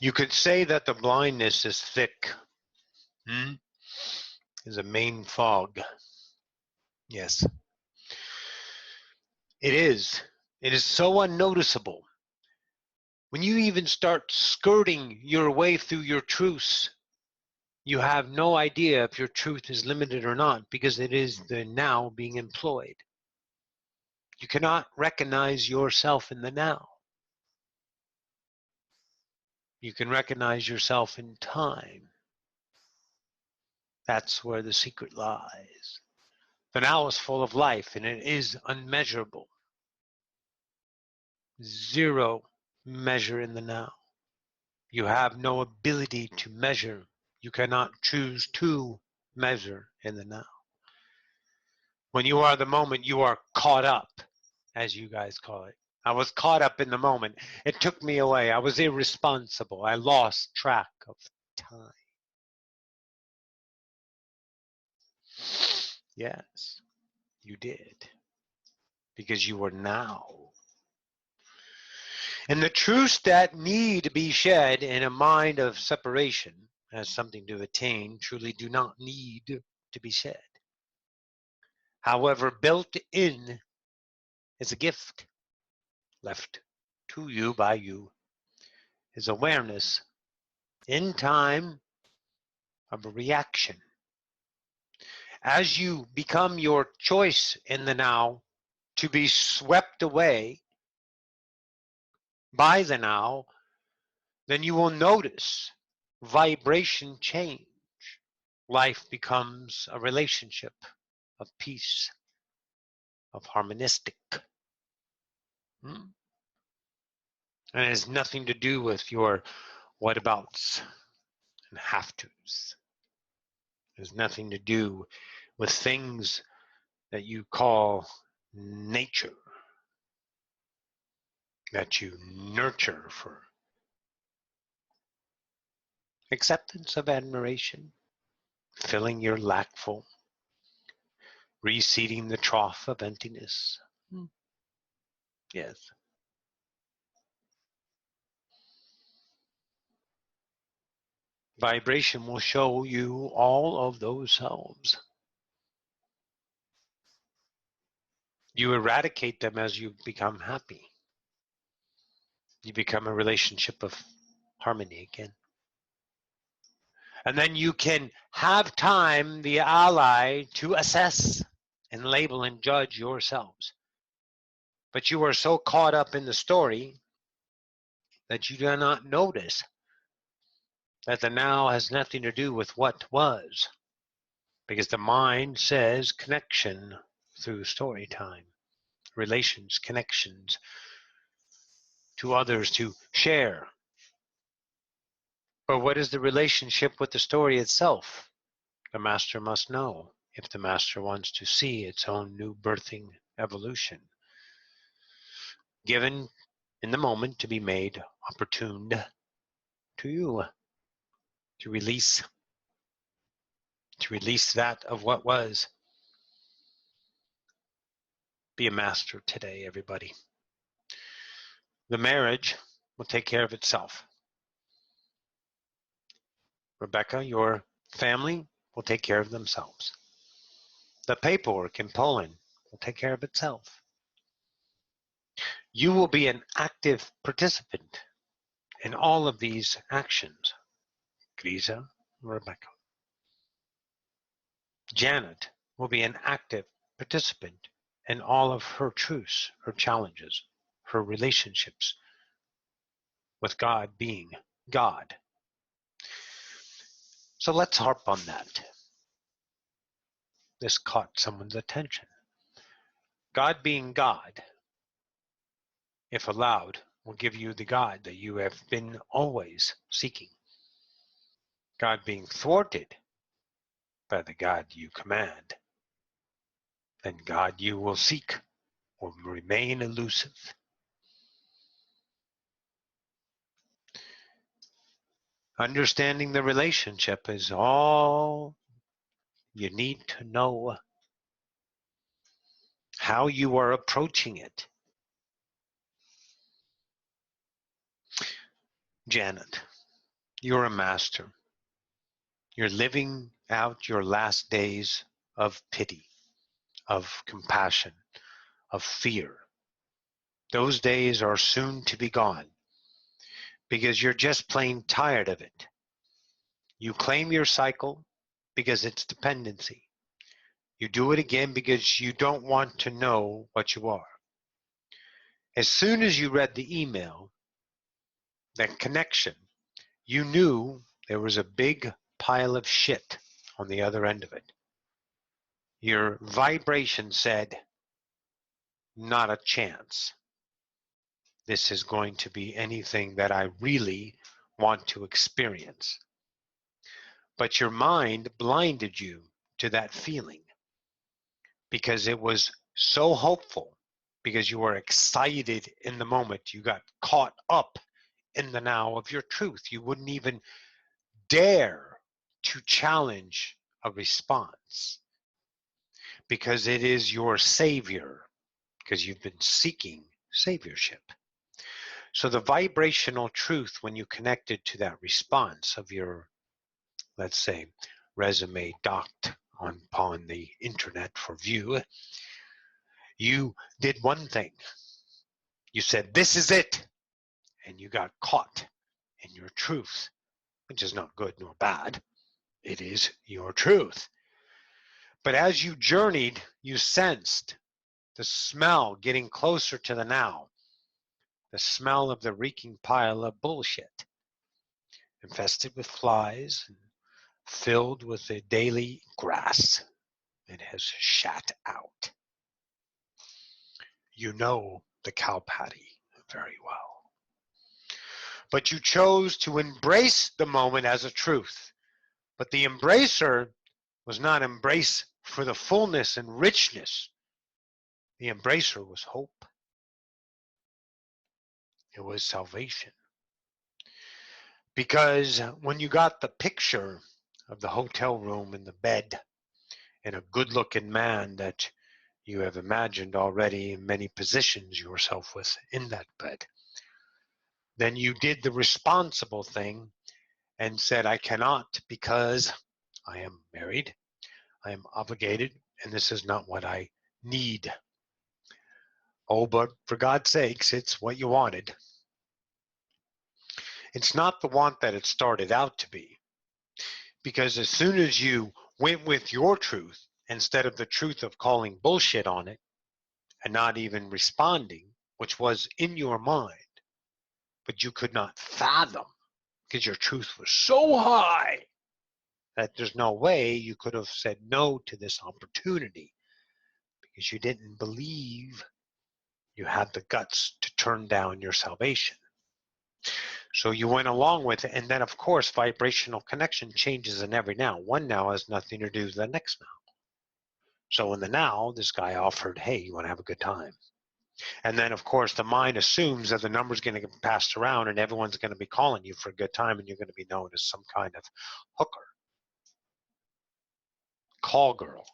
You could say that the blindness is thick. Is a main fog. Yes. It is. It is so unnoticeable. When you even start skirting your way through your truths, you have no idea if your truth is limited or not, because it is the now being employed. You cannot recognize yourself in the now. You can recognize yourself in time. That's where the secret lies. The now is full of life, and it is unmeasurable. Zero measure in the now. You have no ability to measure. You cannot choose to measure in the now. When you are the moment, you are caught up, as you guys call it. I was caught up in the moment. It took me away. I was irresponsible. I lost track of time. Yes, you did. Because you are now. And the truths that need to be shed in a mind of separation as something to attain truly do not need to be shed. However, built in is a gift left to you by you, is awareness in time of a reaction. As you become your choice in the now to be swept away by the now, then you will notice vibration change. Life becomes a relationship of peace, of harmonistic. And it has nothing to do with your whatabouts and have-tos. It has nothing to do with things that you call nature, that you nurture for acceptance of admiration, filling your lack full, reseeding the trough of emptiness. Yes. Vibration will show you all of those selves. You eradicate them as you become happy. You become a relationship of harmony again. And then you can have time, the ally, to assess and label and judge yourselves. But you are so caught up in the story that you do not notice that the now has nothing to do with what was. Because the mind says connection through story time, relations, connections to others to share. But what is the relationship with the story itself? The master must know if the master wants to see its own new birthing evolution, given in the moment to be made opportune to you, to release that of what was. Be a master today, everybody. The marriage will take care of itself. Rebecca, your family will take care of themselves. The paperwork in Poland will take care of itself. You will be an active participant in all of these actions. Grisa, Rebecca. Janet will be an active participant in all of her truths, her challenges, her relationships with God being God. So let's harp on that. This caught someone's attention. God being God, if allowed, will give you the God that you have been always seeking. God being thwarted by the God you command, then God you will seek will remain elusive. Understanding the relationship is all you need to know. How you are approaching it. Janet, You're a master. You're living out your last days of pity, of compassion, of fear. Those days are soon to be gone because you're just plain tired of it. You claim your cycle because it's dependency. You do it again because you don't want to know what you are. As soon as you read the email, that connection, you knew there was a big pile of shit on the other end of it. Your vibration said, not a chance. This is going to be anything that I really want to experience. But your mind blinded you to that feeling because it was so hopeful, because you were excited in the moment. You got caught up in the now of your truth. You wouldn't even dare to challenge a response because it is your savior, because you've been seeking saviorship. So the vibrational truth, when you connected to that response of your, let's say, resume docked upon the internet for view, you did one thing. You said, this is it. And you got caught in your truth, which is not good nor bad. It is your truth. But as you journeyed, you sensed the smell getting closer to the now, the smell of the reeking pile of bullshit, infested with flies, and filled with the daily grass it has shat out. You know the cow patty very well. But you chose to embrace the moment as a truth. But the embracer was not embrace for the fullness and richness. The embracer was hope. It was salvation. Because when you got the picture of the hotel room and the bed and a good-looking man that you have imagined already in many positions yourself with in that bed, then you did the responsible thing and said, I cannot because I am married, I am obligated, and this is not what I need. Oh, but for God's sakes, it's what you wanted. It's not the want that it started out to be. Because as soon as you went with your truth, instead of the truth of calling bullshit on it and not even responding, which was in your mind, but you could not fathom because your truth was so high that there's no way you could have said no to this opportunity because you didn't believe you had the guts to turn down your salvation. So you went along with it, and then of course vibrational connection changes in every now. One now has nothing to do with the next now. So in the now, this guy offered, hey, you want to have a good time? And then, of course, the mind assumes that the number's going to get passed around and everyone's going to be calling you for a good time and you're going to be known as some kind of hooker, call girl.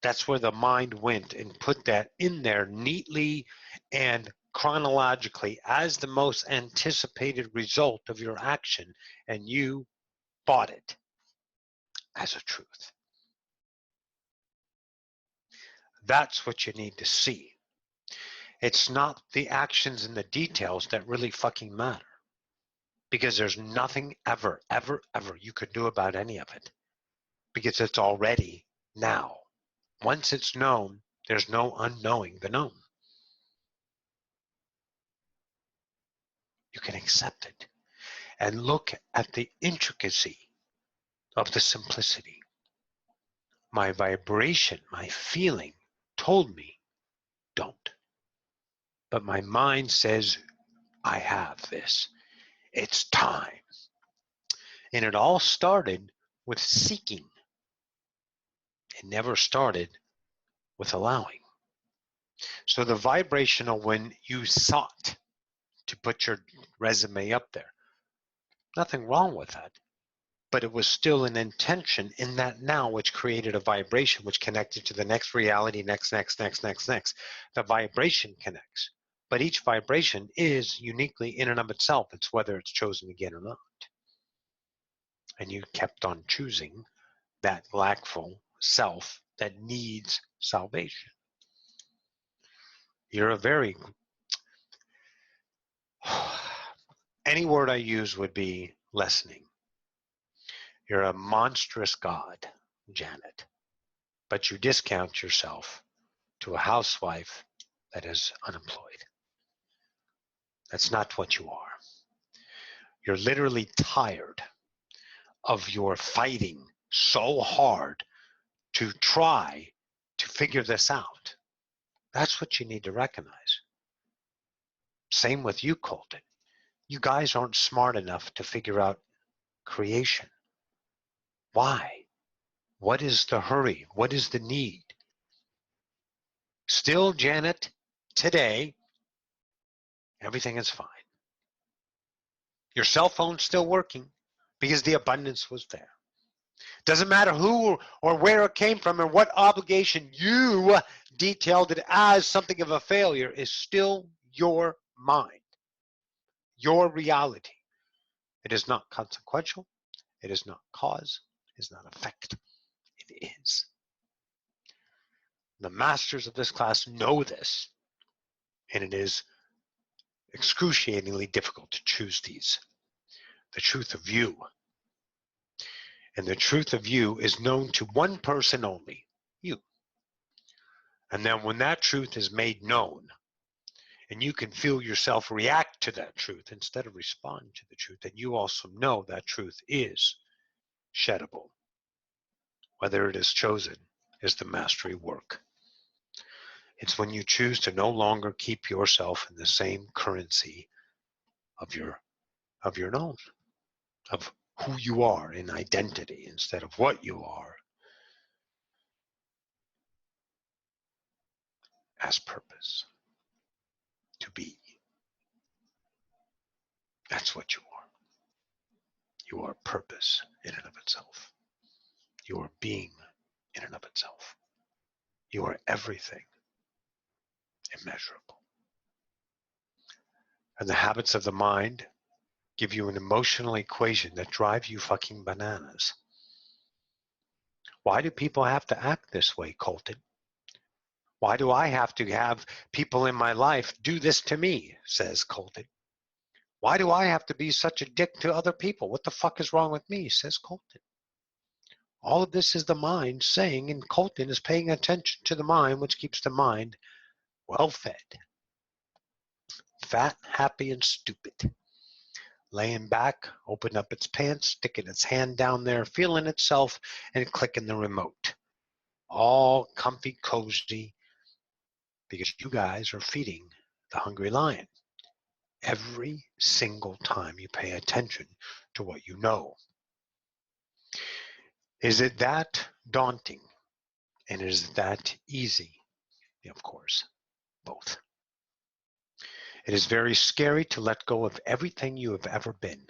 That's where the mind went and put that in there neatly and chronologically as the most anticipated result of your action, and you bought it as a truth. That's what you need to see. It's not the actions and the details that really fucking matter. Because there's nothing ever, ever, ever you could do about any of it. Because it's already now. Once it's known, there's no unknowing the known. You can accept it and look at the intricacy of the simplicity. My vibration, my feeling told me, don't. But my mind says, I have this. It's time. And it all started with seeking. It never started with allowing. So the vibrational, when you sought to put your resume up there, nothing wrong with that. But it was still an intention in that now, which created a vibration, which connected to the next reality, next. The vibration connects. But each vibration is uniquely in and of itself. It's whether it's chosen again or not. and you kept on choosing that lackful self that needs salvation. You're a very, any word I use would be lessening. You're a monstrous God, Janet, but you discount yourself to a housewife that is unemployed. That's not what you are. You're literally tired of your fighting so hard to try to figure this out. That's what you need to recognize. Same with you, Colton. You guys aren't smart enough to figure out creation. Why? What is the hurry? What is the need? Still, Janet, today, everything is fine. Your cell phone's still working because the abundance was there. Doesn't matter who or where it came from or what obligation you detailed it as something of a failure is still your mind, your reality. It is not consequential. It is not cause. It is not effect. It is. The masters of this class know this, and it is excruciatingly difficult to choose these. The truth of you. And the truth of you is known to one person only, you. And then when that truth is made known, and you can feel yourself react to that truth instead of respond to the truth, and you also know that truth is sheddable. Whether it is chosen is the mastery work. It's when you choose to no longer keep yourself in the same currency of your known, of who you are in identity instead of what you are as purpose, to be. That's what you are. You are purpose in and of itself. You are being in and of itself. You are everything immeasurable. And the habits of the mind give you an emotional equation that drive you fucking bananas. Why do people have to act this way, Colton? Why do I have to have people in my life do this to me, says Colton. Why do I have to be such a dick to other people? What the fuck is wrong with me, says Colton. All of this is the mind saying, and Colton is paying attention to the mind, which keeps the mind well fed, fat, happy, and stupid. Laying back, open up its pants, sticking its hand down there, feeling itself, and clicking the remote. All comfy, cozy, because you guys are feeding the hungry lion. Every single time you pay attention to what you know. Is it that daunting? And is it that easy? Of course, both. It is very scary to let go of everything you have ever been.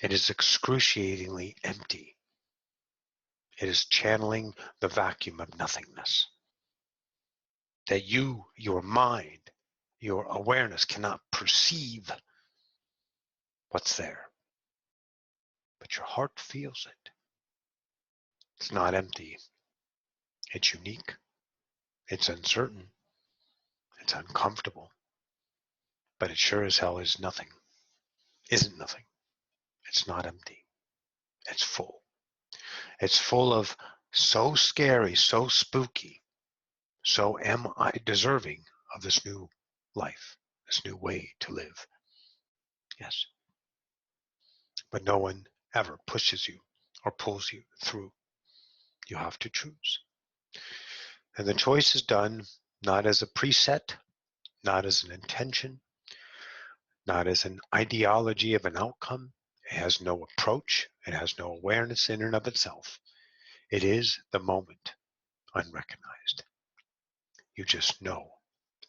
It is excruciatingly empty. It is channeling the vacuum of nothingness. That you, your mind, your awareness cannot perceive what's there. But your heart feels it. It's not empty. It's unique. It's uncertain. It's uncomfortable. But it sure as hell is nothing. Isn't nothing. It's not empty. It's full. It's full of so scary, so spooky. So am I deserving of this new life, this new way to live? Yes. But no one ever pushes you or pulls you through. You have to choose. And the choice is done not as a preset, not as an intention, not as an ideology of an outcome. It has no approach. It has no awareness in and of itself. It is the moment, unrecognized. You just know,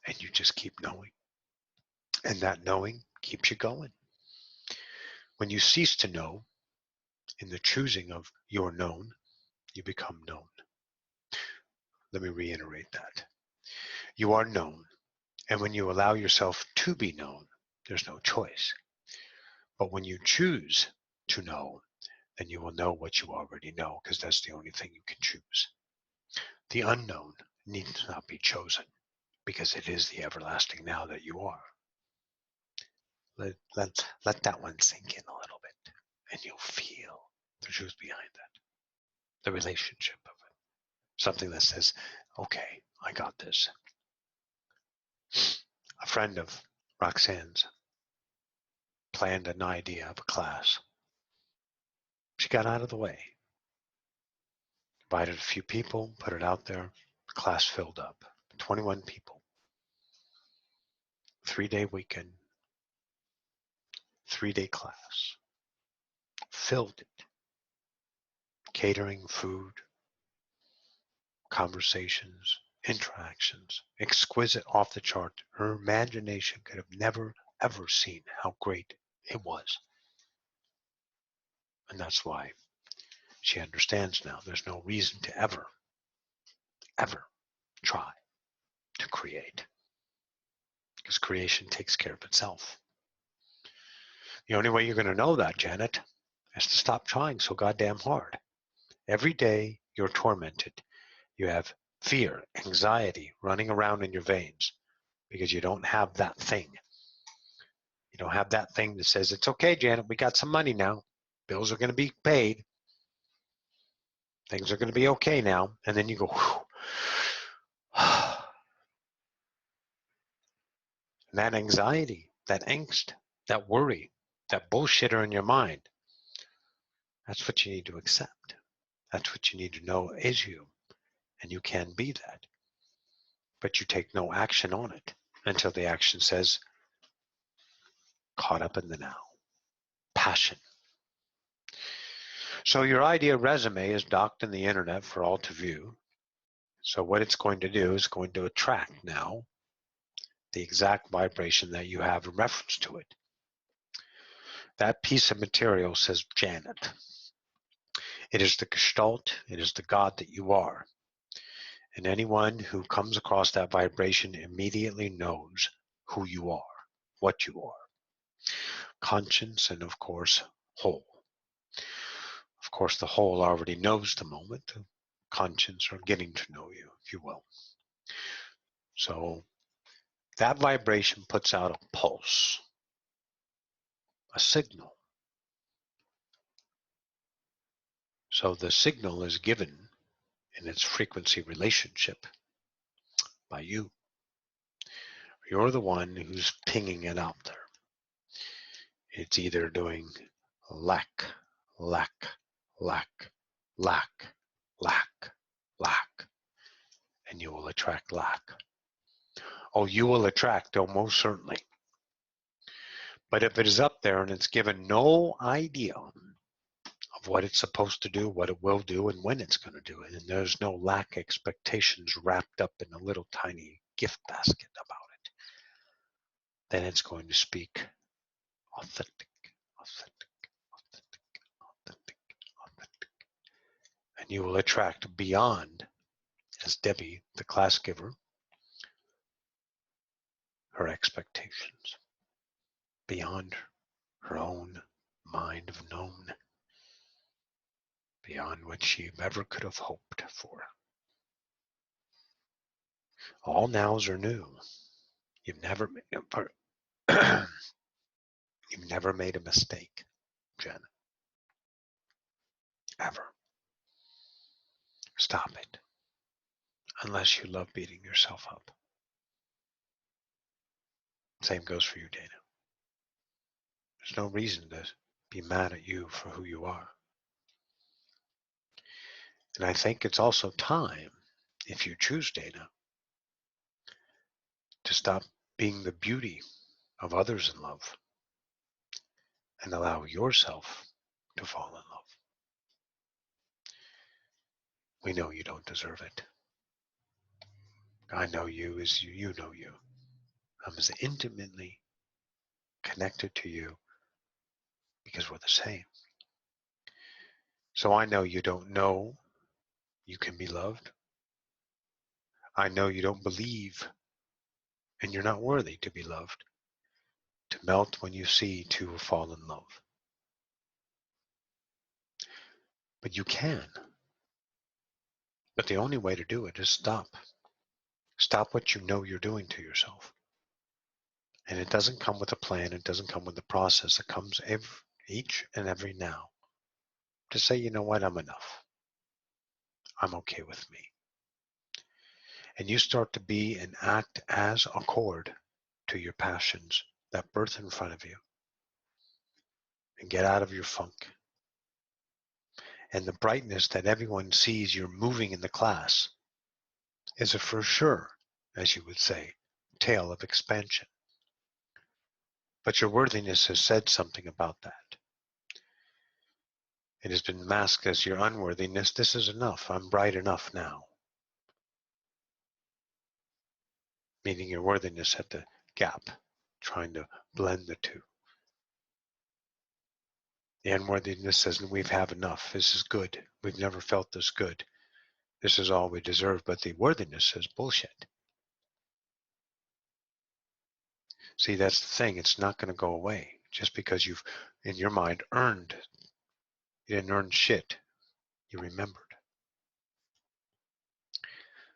and you just keep knowing. And that knowing keeps you going. When you cease to know, in the choosing of your known, you become known. Let me reiterate that. You are known, and when you allow yourself to be known, there's no choice. But when you choose to know, then you will know what you already know, because that's the only thing you can choose. The unknown needs not be chosen, because it is the everlasting now that you are. Let that one sink in a little bit, and you'll feel the truth behind that, the relationship of it. Something that says, okay, I got this. A friend of Roxanne's planned an idea of a class. She got out of the way, invited a few people, put it out there. The class filled up. 21 people. 3-day weekend. 3-day class. Filled it. Catering, food, conversations, interactions, exquisite, off the chart. Her imagination could have never, ever seen how great it was. And that's why she understands now there's no reason to ever try to create, because creation takes care of itself. The only way you're going to know that, Janet, is to stop trying so goddamn hard. Every day you're tormented. You have fear, anxiety running around in your veins because you don't have that thing. You don't have that thing that says, it's okay, Janet, we got some money now. Bills are going to be paid. Things are going to be okay now. And then you go, whew. And that anxiety, that angst, that worry, that bullshitter in your mind, that's what you need to accept. That's what you need to know is you. And you can be that. But you take no action on it until the action says, caught up in the now. Passion. So your idea resume is docked in the internet for all to view. So what it's going to do is going to attract now the exact vibration that you have in reference to it. That piece of material says Janet. It is the gestalt, it is the God that you are. And anyone who comes across that vibration immediately knows who you are, what you are. Conscience and, of course, whole. Of course, the whole already knows the moment. The conscience are getting to know you, if you will. So that vibration puts out a pulse, a signal. So the signal is given in its frequency relationship by you. You're the one who's pinging it out there. It's either doing lack, lack, lack, lack, lack, lack, and you will attract lack. Oh, you will attract, oh, most certainly. But if it is up there and it's given no idea of what it's supposed to do, what it will do, and when it's going to do it, and there's no lack expectations wrapped up in a little tiny gift basket about it, then it's going to speak authentic, authentic, authentic, authentic, authentic. And you will attract beyond, as Debbie, the class giver, her expectations, beyond her own mind of known, beyond what she ever could have hoped for. All nows are new. You've never you've never made a mistake, Jen. Ever. Stop it. Unless you love beating yourself up. Same goes for you, Dana. There's no reason to be mad at you for who you are. And I think it's also time, if you choose, Dana, to stop being the beauty of others in love and allow yourself to fall in love. We know you don't deserve it. I know you as you know you. I'm as intimately connected to you because we're the same. So I know you don't know you can be loved. I know you don't believe and you're not worthy to be loved. To melt when you see two fall in love. But you can. But the only way to do it is stop. Stop what you know you're doing to yourself. And it doesn't come with a plan. It doesn't come with a process. It comes each and every now to say, you know what, I'm enough. I'm okay with me. And you start to be and act as a chord to your passions that birth in front of you, and get out of your funk. And the brightness that everyone sees you're moving in the class is a for sure, as you would say, tale of expansion. But your worthiness has said something about that. It has been masked as your unworthiness. This is enough. I'm bright enough now. Meaning your worthiness at the gap, trying to blend the two. The unworthiness says, we've had enough. This is good. We've never felt this good. This is all we deserve. But the worthiness says, bullshit. See, that's the thing. It's not going to go away just because you've, in your mind, earned. You didn't earn shit. You remembered.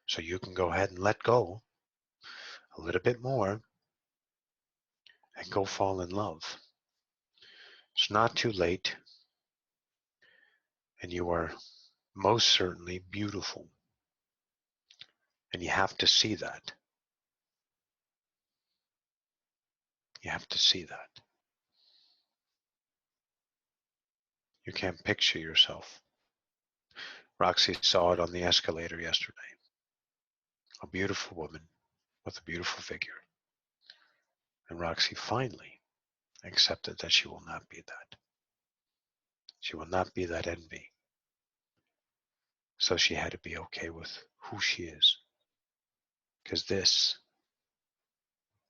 So you can go ahead and let go a little bit more and go fall in love. It's not too late. And you are most certainly beautiful. And you have to see that. You have to see that. You can't picture yourself. Roxy saw it on the escalator yesterday. A beautiful woman with a beautiful figure. And Roxy finally accepted that she will not be that. She will not be that envy. So she had to be okay with who she is. Because this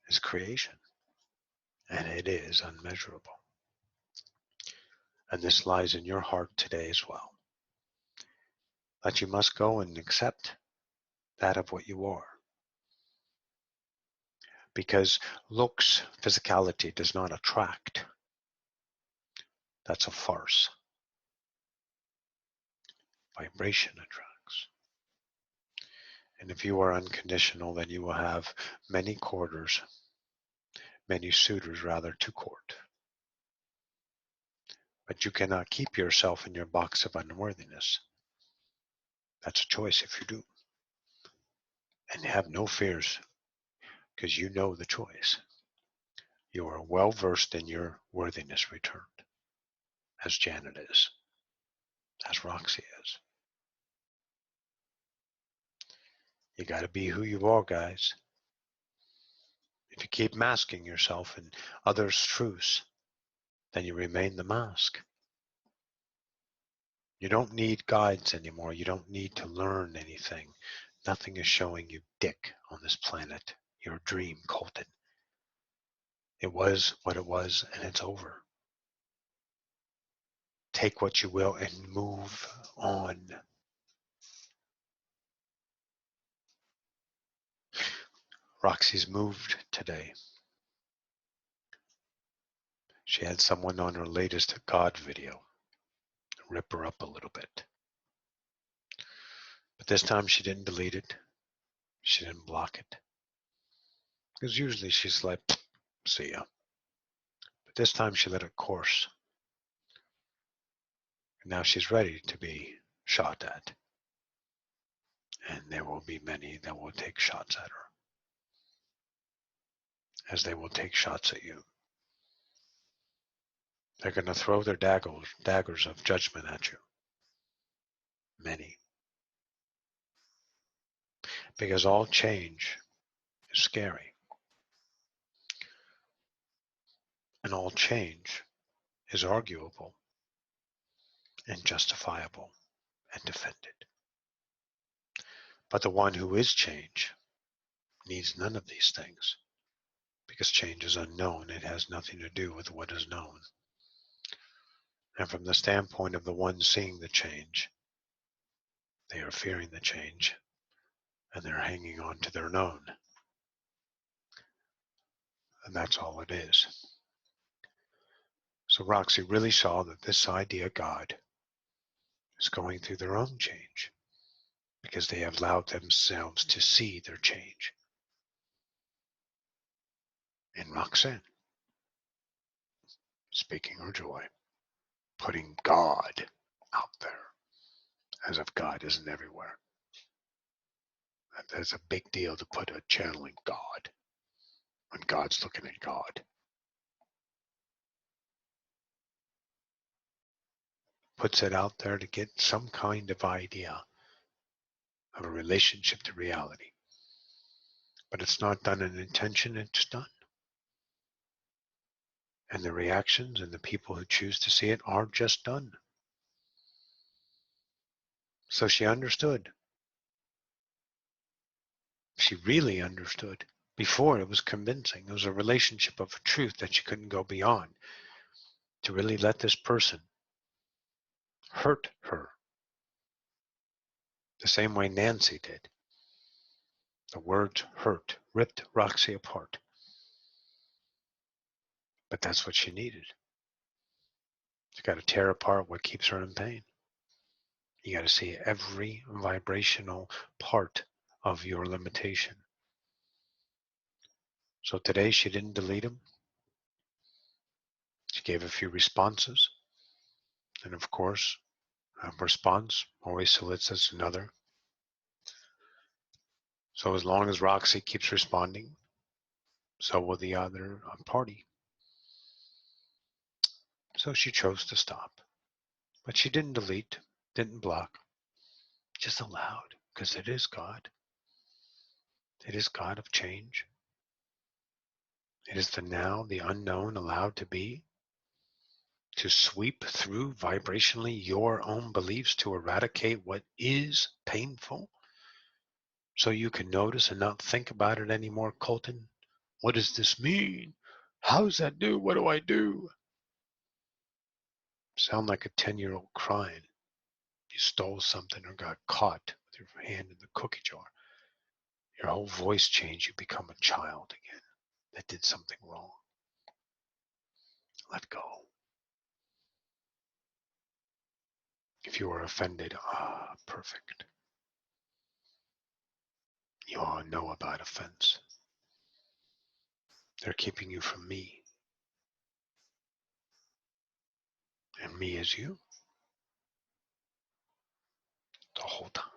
is creation. And it is unmeasurable. And this lies in your heart today as well. That you must go and accept that of what you are. Because looks, physicality does not attract. That's a farce. Vibration attracts. And if you are unconditional, then you will have many courters, many suitors rather, to court. But you cannot keep yourself in your box of unworthiness. That's a choice if you do. And have no fears, because you know the choice. You are well versed in your worthiness returned, as Janet is, as Roxy is. You got to be who you are, guys. If you keep masking yourself in others' truths, then you remain the mask. You don't need guides anymore. You don't need to learn anything. Nothing is showing you dick on this planet. Your dream, Colton. It was what it was, and it's over. Take what you will and move on. Roxy's moved today. She had someone on her latest God video rip her up a little bit. But this time she didn't delete it. She didn't block it. Because usually she's like, see ya. But this time she let it course. And now she's ready to be shot at. And there will be many that will take shots at her. As they will take shots at you. They're going to throw their daggers of judgment at you. Many. Because all change is scary. And all change is arguable and justifiable and defended. But the one who is change needs none of these things. Because change is unknown. It has nothing to do with what is known. And from the standpoint of the one seeing the change, they are fearing the change, and they're hanging on to their known. And that's all it is. So Roxy really saw that this idea, God, is going through their own change because they have allowed themselves to see their change. In Roxanne, speaking her joy, putting God out there as if God isn't everywhere. That's a big deal to put a channeling God when God's looking at God. Puts it out there to get some kind of idea of a relationship to reality. But it's not done in intention, it's done. And the reactions and the people who choose to see it are just done. So she understood. She really understood. Before, it was convincing. It was a relationship of a truth that she couldn't go beyond. To really let this person hurt her the same way Nancy did. The words hurt, ripped Roxy apart. But that's what she needed. She's got to tear apart what keeps her in pain. You got to see every vibrational part of your limitation. So today she didn't delete them. She gave a few responses. And of course, a response always solicits another. So as long as Roxy keeps responding, so will the other party. So she chose to stop. But she didn't delete, didn't block, just allowed, because it is God. It is God of change. It is the now, the unknown allowed to be, to sweep through vibrationally your own beliefs to eradicate what is painful so you can notice and not think about it anymore. Colton, what does this mean? How does that do? What do I do? Sound like a 10-year-old crying. You stole something or got caught with your hand in the cookie jar. Your whole voice changed. You become a child again that did something wrong. Let go. If you are offended, perfect. You all know about offense. They're keeping you from me. And me is you. The whole time.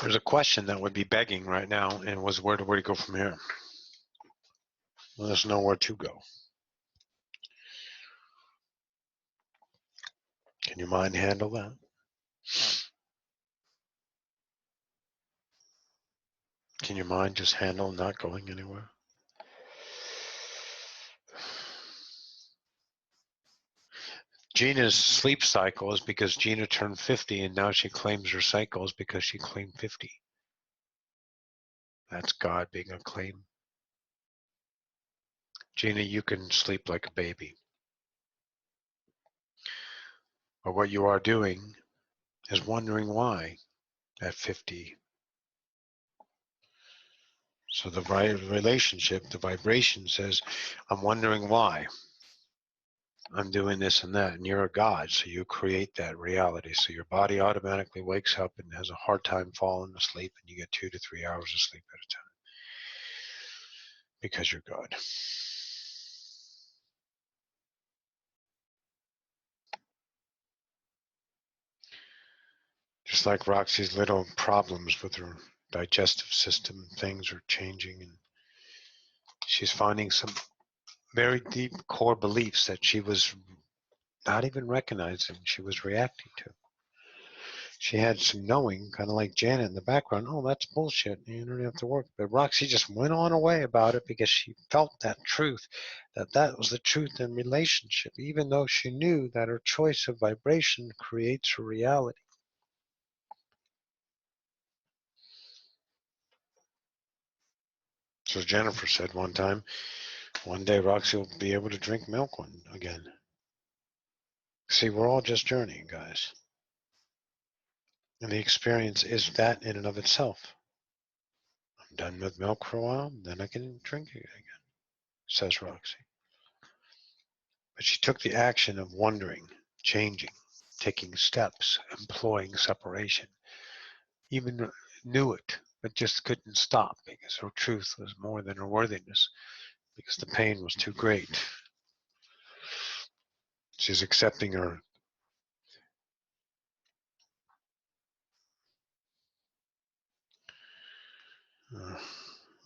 There's a question that would be begging right now, and was where do we go from here? Well, there's nowhere to go. Can your mind handle that? Can your mind just handle not going anywhere? Gina's sleep cycle is because Gina turned 50 and now she claims her cycle is because she claimed 50. That's God being a claim. Gina, you can sleep like a baby. But what you are doing is wondering why at 50. So the relationship, the vibration says, I'm wondering why I'm doing this and that. And you're a God, so you create that reality. So your body automatically wakes up and has a hard time falling asleep, and you get 2 to 3 hours of sleep at a time because you're God. Just like Roxy's little problems with her digestive system, things are changing, and she's finding some very deep core beliefs that she was not even recognizing she was reacting to. She had some knowing, kind of like Janet in the background. Oh, that's bullshit. You don't have to work. But Roxy just went on away about it because she felt that truth, that was the truth in relationship, even though she knew that her choice of vibration creates her reality. So Jennifer said one time, one day Roxy will be able to drink milk again. See, we're all just journeying, guys. And the experience is that in and of itself. I'm done with milk for a while, then I can drink it again, says Roxy. But she took the action of wondering, changing, taking steps, employing separation. Even knew it, but just couldn't stop because her truth was more than her worthiness, because the pain was too great. She's accepting her.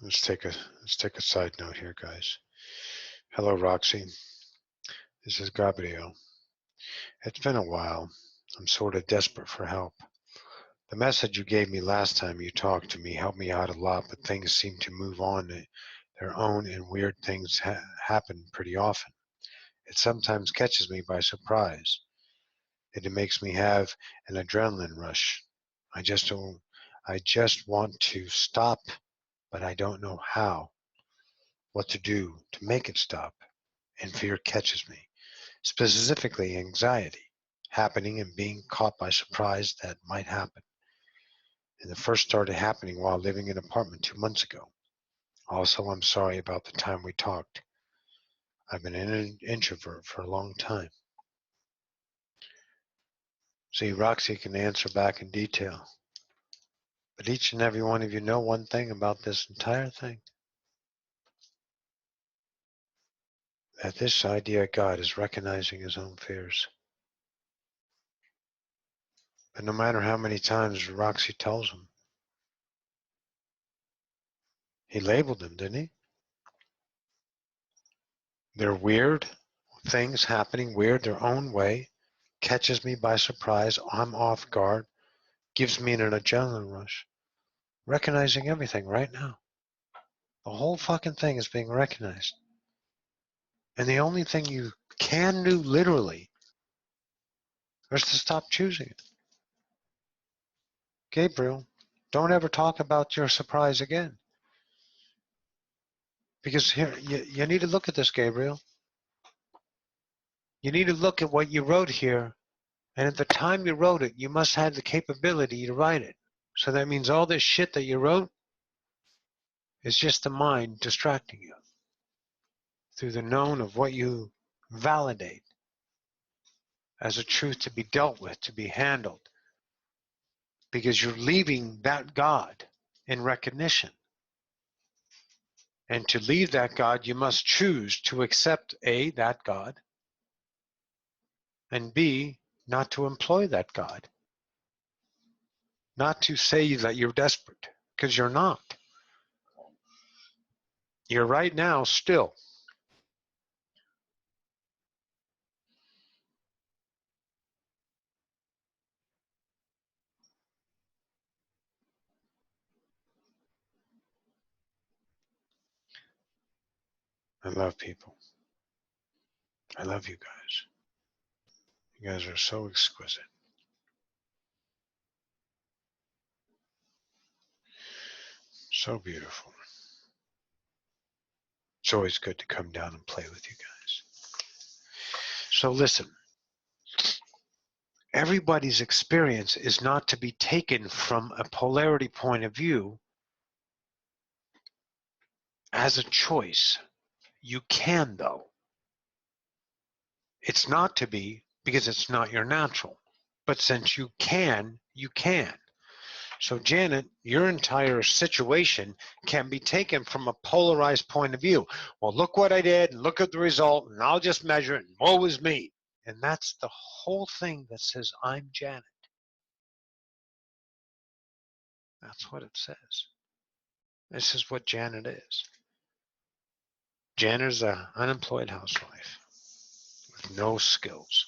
Let's take a side note here, guys. Hello, Roxy. This is Gabriel. It's been a while. I'm sort of desperate for help. The message you gave me last time you talked to me helped me out a lot, but things seem to move on their own, and weird things happen pretty often. It sometimes catches me by surprise. It makes me have an adrenaline rush. I just want to stop, but I don't know how, what to do to make it stop, and fear catches me. Specifically anxiety, happening and being caught by surprise that might happen. And it first started happening while living in an apartment 2 months ago. Also, I'm sorry about the time we talked. I've been an introvert for a long time. See, Roxy can answer back in detail. But each and every one of you know one thing about this entire thing. That this idea of God is recognizing his own fears. But no matter how many times Roxy tells him, he labeled them, didn't he? They're weird things happening, weird their own way, catches me by surprise, I'm off guard, gives me an adrenaline rush. Recognizing everything right now. The whole fucking thing is being recognized. And the only thing you can do literally is to stop choosing it. Gabriel, don't ever talk about your surprise again. Because here, you need to look at this, Gabriel. You need to look at what you wrote here. And at the time you wrote it, you must have the capability to write it. So that means all this shit that you wrote is just the mind distracting you through the known of what you validate as a truth to be dealt with, to be handled. Because you're leaving that God in recognition. And to leave that God, you must choose to accept A, that God, and B, not to employ that God. Not to say that you're desperate, because you're not. You're right now still. I love people. I love you guys. You guys are so exquisite. So beautiful. It's always good to come down and play with you guys. So listen, everybody's experience is not to be taken from a polarity point of view as a choice. You can, though. It's not to be because it's not your natural. But since you can, you can. So Janet, your entire situation can be taken from a polarized point of view. Well, look what I did, and look at the result, and I'll just measure it, and woe is me. And that's the whole thing that says, I'm Janet. That's what it says. This is what Janet is. Janet is an unemployed housewife with no skills.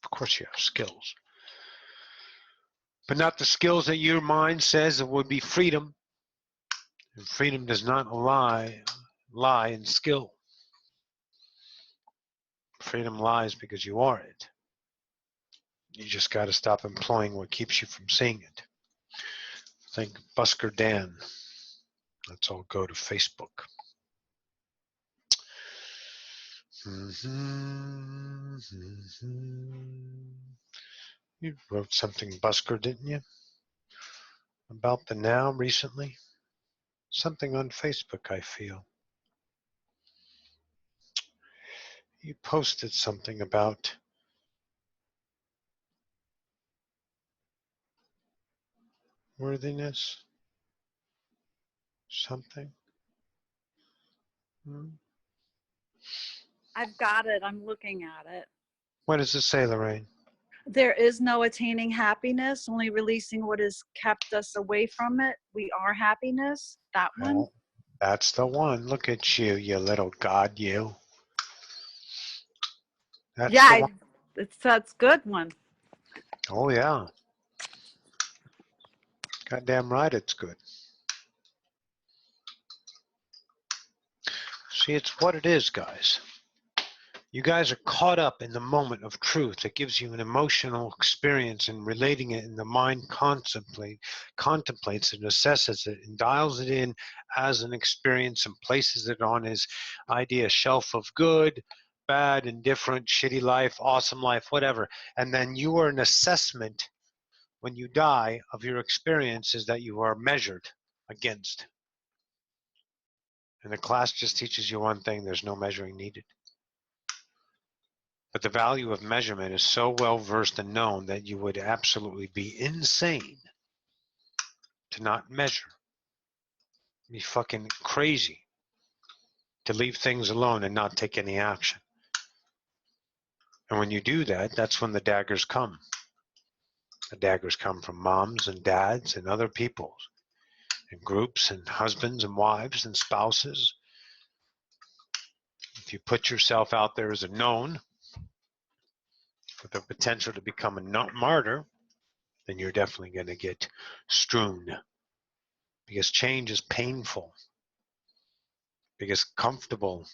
Of course you have skills. but not the skills that your mind says it would be freedom. And freedom does not lie in skill. Freedom lies because you are it. You just got to stop employing what keeps you from seeing it. Think Busker Dan. Let's all go to Facebook. You wrote something, Busker, didn't you? About the now recently? Something on Facebook, I feel. You posted something about worthiness? Something? I've got it. I'm looking at it. What does it say, Lorraine? There is no attaining happiness, only releasing what has kept us away from it. We are happiness. That one? Well, that's the one. Look at you, you little god, you. That's the one. That's good one. Oh, yeah. Goddamn right it's good. See, it's what it is, guys. You guys are caught up in the moment of truth. It gives you an emotional experience, and relating it in the mind contemplates and assesses it and dials it in as an experience and places it on his idea shelf of good, bad, indifferent, shitty life, awesome life, whatever. And then you are an assessment when you die of your experiences that you are measured against. And the class just teaches you one thing: there's no measuring needed. But the value of measurement is so well versed and known that you would absolutely be insane to not measure. Be fucking crazy to leave things alone and not take any action. And when you do that, that's when the daggers come. The daggers come from moms and dads and other people, and groups and husbands and wives and spouses. If you put yourself out there as a known with the potential to become a martyr, then you're definitely going to get strewn, because change is painful, because comfortable,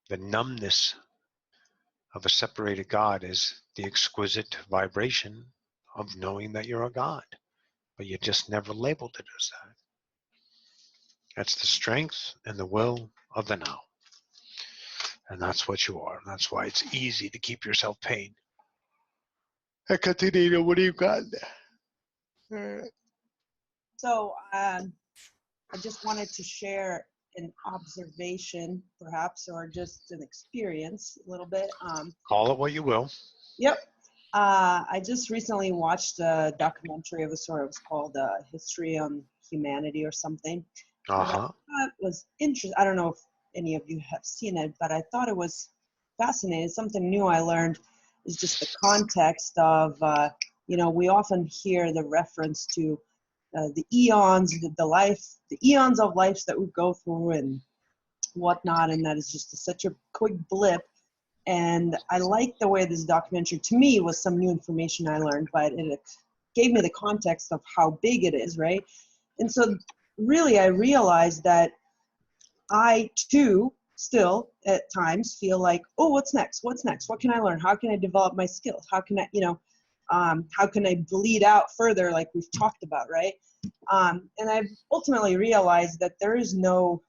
the numbness of a separated God is the exquisite vibration of knowing that you're a God, but you just never labeled it as that. That's the strength and the will of the now. And that's what you are. That's why it's easy to keep yourself paid. Hey, Katarina, what do you got there? So I just wanted to share an observation, perhaps, or just an experience a little bit. Call it what you will. Yep. I just recently watched a documentary of a sort. It was called History on Humanity or something. Uh-huh. It was interesting. I don't know if any of you have seen it, but I thought it was fascinating. Something new I learned is just the context of, we often hear the reference to the eons, the eons of lives that we go through and whatnot, and that is just such a quick blip. And I like the way this documentary, to me, was some new information I learned, but it gave me the context of how big it is, right? And so really I realized that I too still at times feel like, oh, what's next? What's next? What can I learn? How can I develop my skills? How can I, how can I bleed out further, like we've talked about, right? And I've ultimately realized that there is no,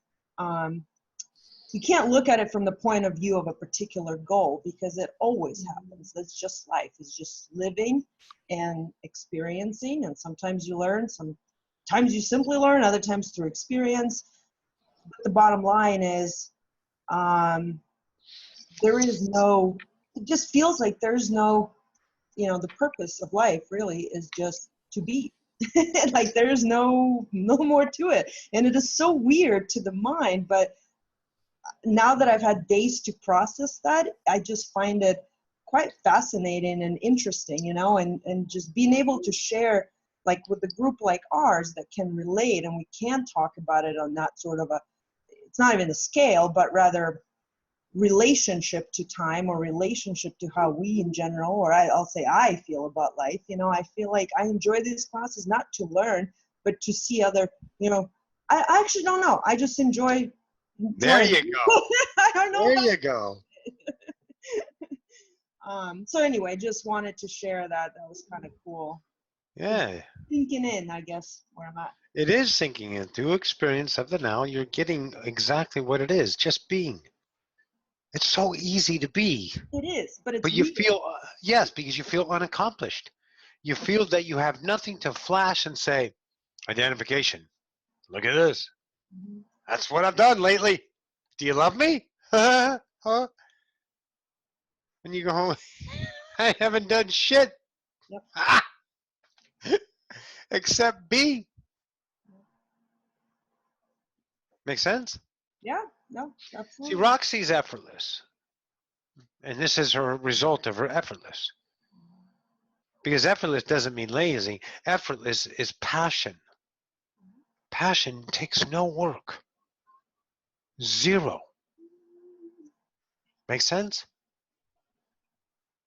you can't look at it from the point of view of a particular goal, because it always happens. It's just life. It's just living and experiencing. And sometimes you learn, sometimes you simply learn, other times through experience. But the bottom line is, there is no, it just feels like there's no, the purpose of life really is just to be. Like there's no more to it. And it is so weird to the mind, but now that I've had days to process that, I just find it quite fascinating and interesting, and just being able to share, like with a group like ours that can relate, and we can talk about it on that sort of it's not even a scale, but rather, relationship to time or relationship to how we in general, or I'll say I feel about life. You know, I feel like I enjoy these classes not to learn, but to see other, you know, I actually don't know. I just enjoy. There you go. I don't know. There you go. So anyway, just wanted to share that. That was kind of cool. Yeah. Thinking in, I guess, where I'm at. It is sinking in. Through experience of the now, you're getting exactly what it is, just being. It's so easy to be. It is, but it's But you real. feel, yes, because you feel unaccomplished. You feel that you have nothing to flash and say, identification. Look at this. Mhm. That's what I've done lately. Do you love me? Huh? When you go home, I haven't done shit. Yep. Except be. Make sense? Yeah, no, See, absolutely. Roxy's effortless. And this is her result of her effortless. Because effortless doesn't mean lazy. Effortless is passion. Passion takes no work. Zero. Make sense?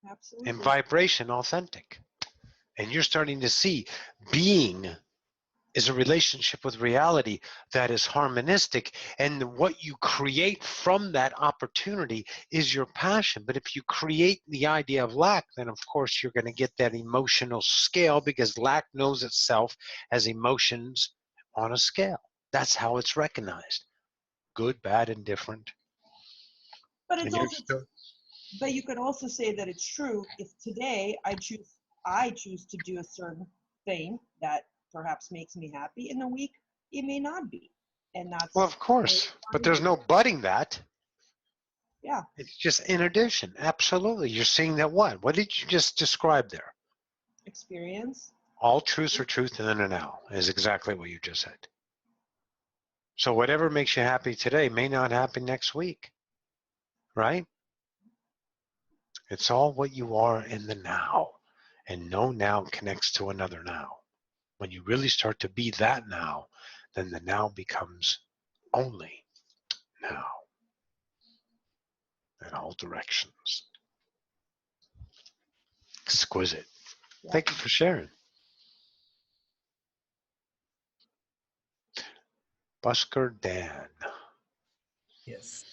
Absolutely. And vibration authentic. And you're starting to see being is a relationship with reality that is harmonistic, and what you create from that opportunity is your passion. But if you create the idea of lack, then of course you're going to get that emotional scale, because lack knows itself as emotions on a scale. That's how it's recognized: good, bad, and different. But it's And you're also, still, but you could also say that it's true if today I choose to do a certain thing that perhaps makes me happy. In a week, it may not be, and that's well, of course, but there's no budding that. yeah. It's just in addition. Absolutely. You're seeing that what? What did you just describe there? Experience. All truths are truth in the now is exactly what you just said. So whatever makes you happy today may not happen next week, right? It's all what you are in the now, and no now connects to another now. When you really start to be that now, then the now becomes only now in all directions. Exquisite. Yeah. Thank you for sharing. Busker Dan. Yes.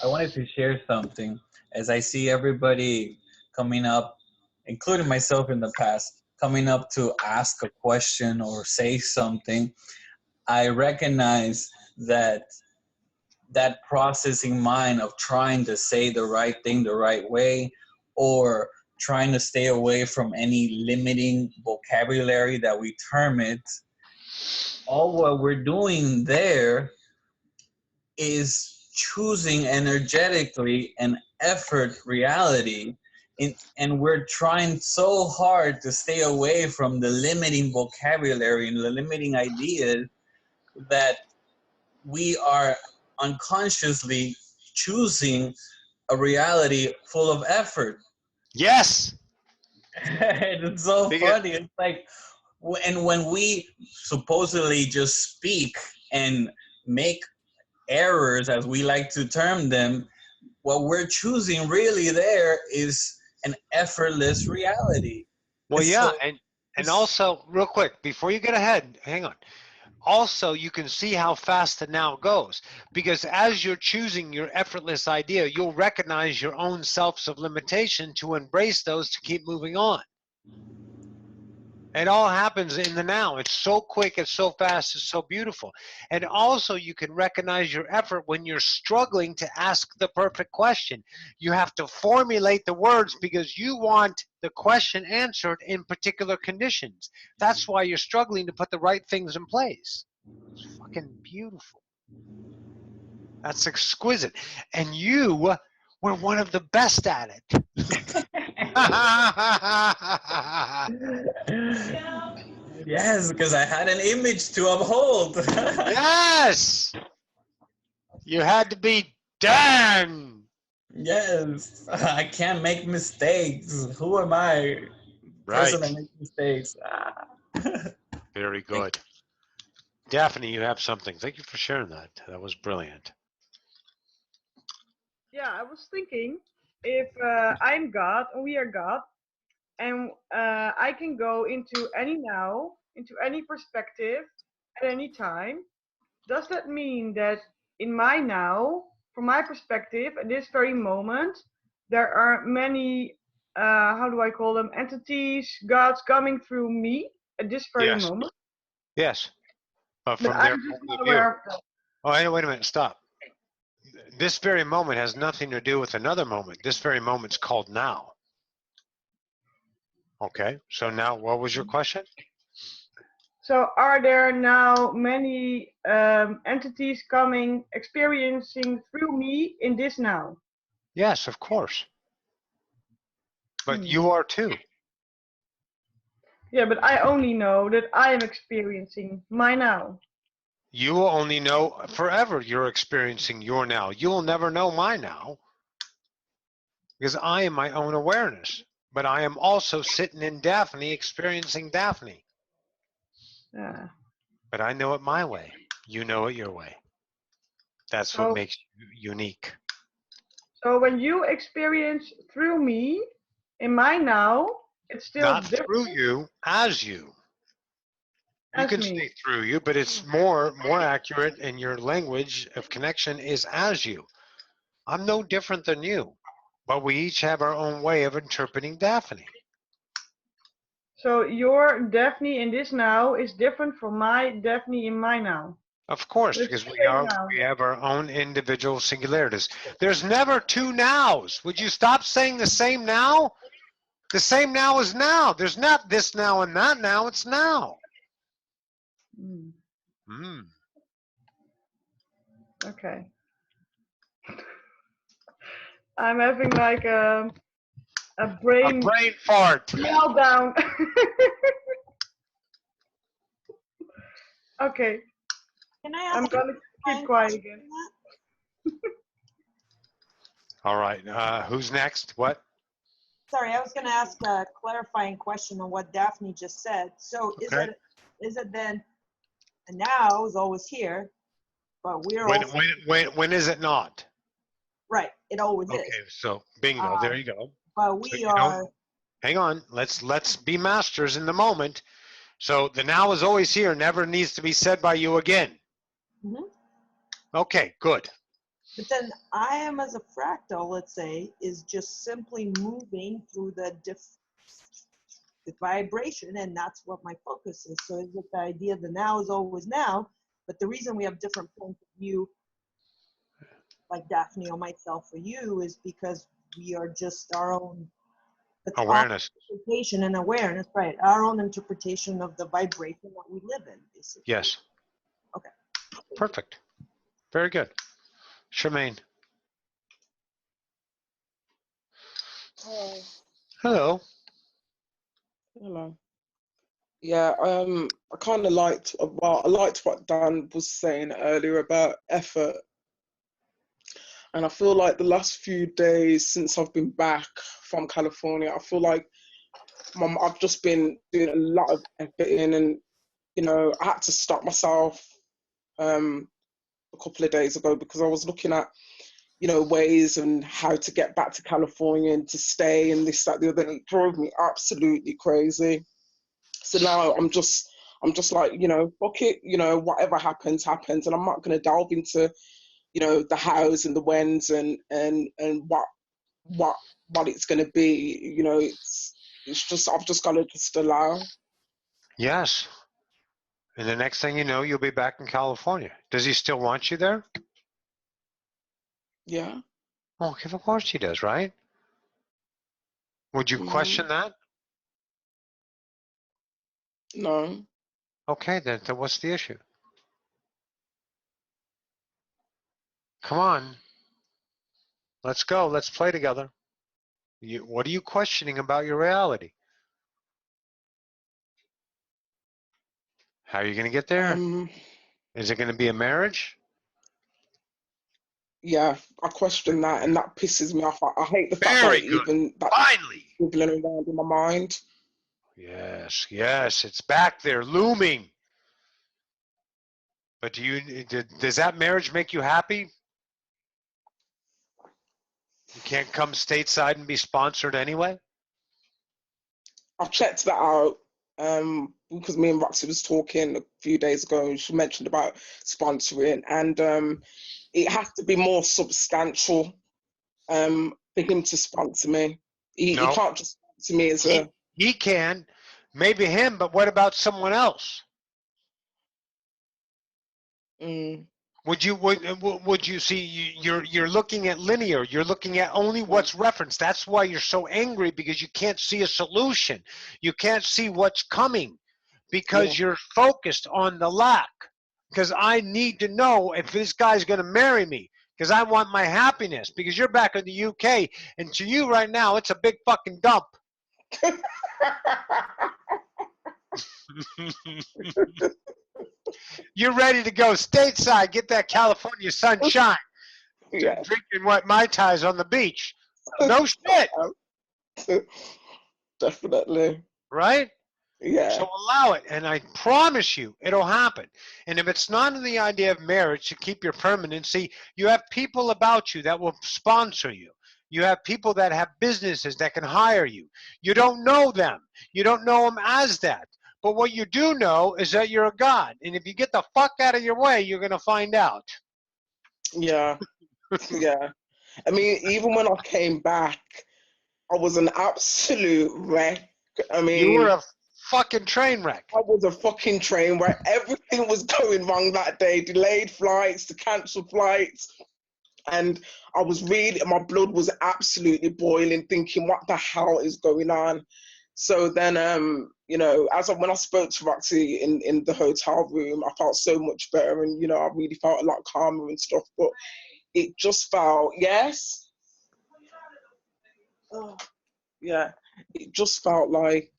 I wanted to share something as I see everybody coming up, including myself in the past, coming up to ask a question or say something. I recognize that that processing mind of trying to say the right thing the right way, or trying to stay away from any limiting vocabulary that we term it, all what we're doing there is choosing energetically an effort reality. And we're trying so hard to stay away from the limiting vocabulary and the limiting ideas that we are unconsciously choosing a reality full of effort. Yes. It's so Because, funny. It's like, and when we supposedly just speak and make errors, as we like to term them, what we're choosing really there is an effortless reality. well, yeah, So and also real quick before you get ahead, hang on. Also, you can see how fast the now goes, because as you're choosing your effortless idea, you'll recognize your own selves of limitation to embrace those to keep moving on. It all happens in the now. It's so quick, it's so fast, it's so beautiful. And also, you can recognize your effort when you're struggling to ask the perfect question. You have to formulate the words because you want the question answered in particular conditions. That's why you're struggling to put the right things in place. It's fucking beautiful. That's exquisite. And you were one of the best at it. yes, because I had an image to uphold. Yes! You had to be Dan. Yes, I can't make mistakes. Who am I? Person that Right. makes mistakes. Very good. Daphne, you have something. Thank you for sharing that. That was brilliant. Yeah, I was thinking if I'm God and we are God, and I can go into any now, into any perspective at any time. Does that mean that in my now, from my perspective, at this very moment, there are many, how do I call them, entities, gods coming through me at this very Yes. moment? Yes. But But from their I'm just point not of view. aware of that. Oh, wait a minute. Stop. This very moment has nothing to do with another moment. This very moment's called now. Okay. So now, what was your question? So are there now many entities coming, experiencing through me in this now? Yes, of course. But Hmm. you are too. Yeah, but I only know that I am experiencing my now. You will only know forever you're experiencing your now. You will never know my now because I am my own awareness. But I am also sitting in Daphne experiencing Daphne. Yeah. But I know it my way. You know it your way. That's what So, makes you unique. so when you experience through me in my now, it's still Not different through you, as you. You as can me. say through you, but it's more accurate, and your language of connection is as you. I'm no different than you, but we each have our own way of interpreting Daphne. So your Daphne in this now is different from my Daphne in my now. Of course, But it's because the same now. we have our own individual singularities. There's never two nows. Would you stop saying the same now? The same now is now. There's not this now and that now. It's now. Mm, Mm. okay. I'm having like a A brain brain fart. meltdown. Okay, Can I I'm ask gonna keep quiet again. All right. Who's next? What? Sorry, I was going to ask a clarifying question on what Daphne just said. So Okay. is it then now is always here, but we're also When is it not? right? It always Okay. is. So bingo. There you go. But So we you don't. are Hang on. Let's be masters in the moment. So the now is always here. Never needs to be said by you again. mhm. Okay. Good. But then I am as a fractal, let's say, is just simply moving through the vibration, and that's what my focus is. So is it the idea that now is always now, but the reason we have different points of view, like Daphne or myself or you, is because we are just our own Awareness. interpretation and awareness, right? Our own interpretation of the vibration that we live in, basically. Yes. Okay. Perfect. Very good. Charmaine. Hi. Hello. Hello. Yeah, I kind of liked, well, I liked what Dan was saying earlier about effort. And I feel like the last few days since I've been back from California, I feel like I've just been doing a lot of effort in, and, you know, I had to stop myself a couple of days ago because I was looking at, you know, ways and how to get back to California and to stay and this, that, the other, and it drove me absolutely crazy. So now I'm just like, you know, fuck it, you know, whatever happens, happens. And I'm not going to delve into, you know, the hows and the whens and what it's going to be. You know, it's just, I've just got to just allow. Yes. And the next thing you know, you'll be back in California. Does he still want you there? Yeah. Oh, of course he does, right? Would you question that? No. Okay, then what's the issue? Come on. Let's go. Let's play together. What are you questioning about your reality? How are you going to get there? Is it going to be a marriage? Yeah, I question that, and that pisses me off. I hate the fact that Very good. even that Finally. wiggling around in my mind. Yes, yes, it's back there, looming. But does that marriage make you happy? can't come stateside and be sponsored anyway? I've checked that out because me and Roxy was talking a few days ago, and she mentioned about sponsoring, and it has to be more substantial for him to sponsor me. He No. can't just sponsor me as a. He can, maybe him, but what about someone else? Would you see? You're looking at linear. You're looking at only what's referenced. That's why you're so angry, because you can't see a solution. You can't see what's coming because you're focused on the lack. Because I need to know if this guy's going to marry me, because I want my happiness, because you're back in the UK, and to you right now it's a big fucking dump. You're ready to go stateside, get that California sunshine. Yeah. Drinking what Mai Tais on the beach. No shit. Definitely. Right? Yeah. So allow it, and I promise you it'll happen. And if it's not in the idea of marriage to keep your permanency, you have people about you that will sponsor you. You have people that have businesses that can hire you. You don't know them. You don't know them as that. But what you do know is that you're a god. And if you get the fuck out of your way, you're going to find out. Yeah. Yeah. I mean, even when I came back, I was an absolute wreck. I mean, you were a fucking train wreck. I was a fucking train wreck. Everything was going wrong that day. Delayed flights, to cancelled flights. And I was really, my blood was absolutely boiling, thinking, what the hell is going on? So then, you know, when I spoke to Roxy in the hotel room, I felt so much better, and, you know, I really felt a lot calmer and stuff, but it just felt, yes. Oh, yeah. It just felt like,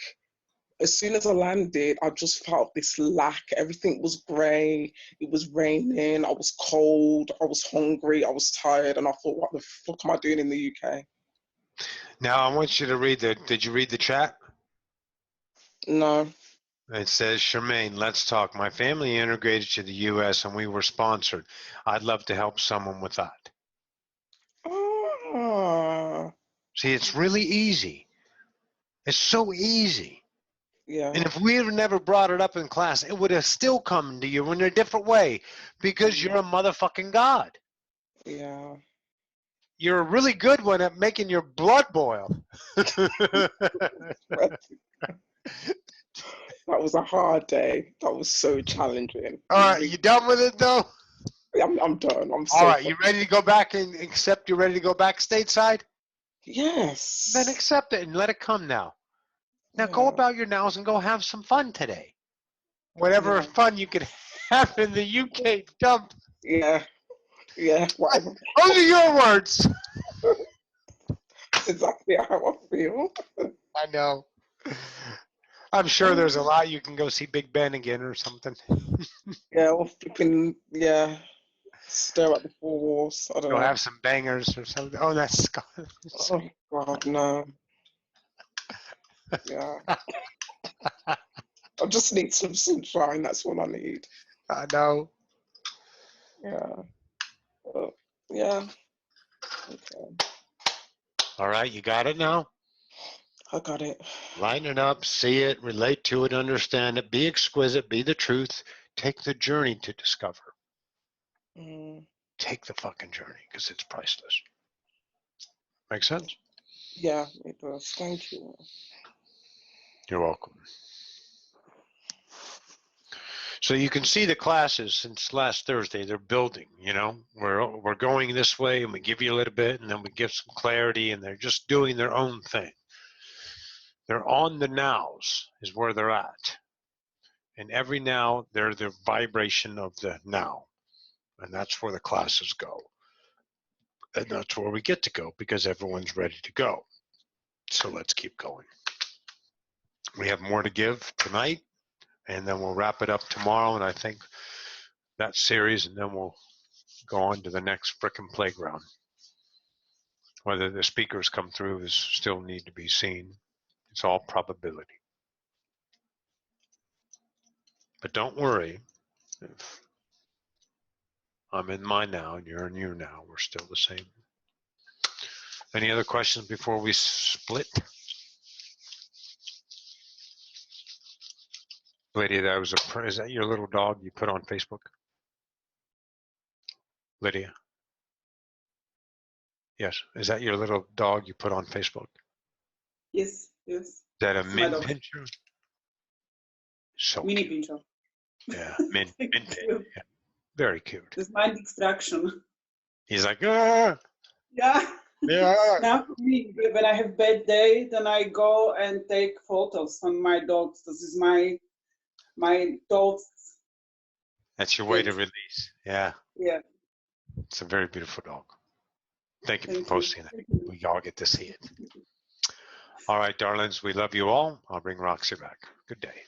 as soon as I landed, I just felt this lack. Everything was grey. It was raining. I was cold. I was hungry. I was tired. And I thought, what the fuck am I doing in the UK? Now, I want you to read did you read the chat? No. It says, Charmaine, let's talk. My family integrated to the U.S. and we were sponsored. I'd love to help someone with that. Oh. See, it's really easy. It's so easy. Yeah. And if we had never brought it up in class, it would have still come to you in a different way, because you're a motherfucking god. Yeah. You're a really good one at making your blood boil. That was a hard day. That was so challenging. All right, you done with it though? I'm done. I'm so. All right, you ready to go back and accept? You're ready to go back stateside? Yes. Then accept it and let it come now. Now go about your nows and go have some fun today. Whatever fun you could have in the UK dump. Yeah. Yeah. Whatever. Those are your words. That's exactly how I feel. I know. I'm sure there's a lot. You can go see Big Ben again or something. Yeah, or flipping, yeah, stare at the four walls. I don't Go know. have some bangers or something. Oh, that's Scott. Oh, God, no. Yeah. I just need some sunshine. That's what I need. I know. Yeah. Yeah. Okay. All right, you got it now? I got it. Line it up, see it, relate to it, understand it, be exquisite, be the truth. Take the journey to discover. Take the fucking journey, because it's priceless. Make sense? Yeah, it does. Thank you. You're welcome. So you can see the classes since last Thursday, they're building, you know. We're going this way, and we give you a little bit, and then we give some clarity, and they're just doing their own thing. They're on the nows is where they're at. And every now, they're the vibration of the now. And that's where the classes go. And that's where we get to go, because everyone's ready to go. So let's keep going. We have more to give tonight, and then we'll wrap it up tomorrow. And I think that series, and then we'll go on to the next frickin' playground. Whether the speakers come through is still need to be seen. It's all probability. But don't worry. If I'm in my now and you're in your now, we're still the same. Any other questions before we split? Lydia, is that your little dog you put on Facebook? Lydia? Yes. Is that your little dog you put on Facebook? Yes, yes. Is that a It's my min dog. pincher? So Mini cute. pincher. Yeah, min Thank pin. you. Yeah. Very cute. This mind extraction. He's like, ah, Yeah. yeah. Now for me, when I have bad day, then I go and take photos on my dogs. This is my dogs. That's your way to Good. release. Yeah, Yeah. it's a very beautiful dog. Thank you for Thank you. posting that. We all get to see it. All right, darlings, we love you all. I'll bring Roxy back. Good day.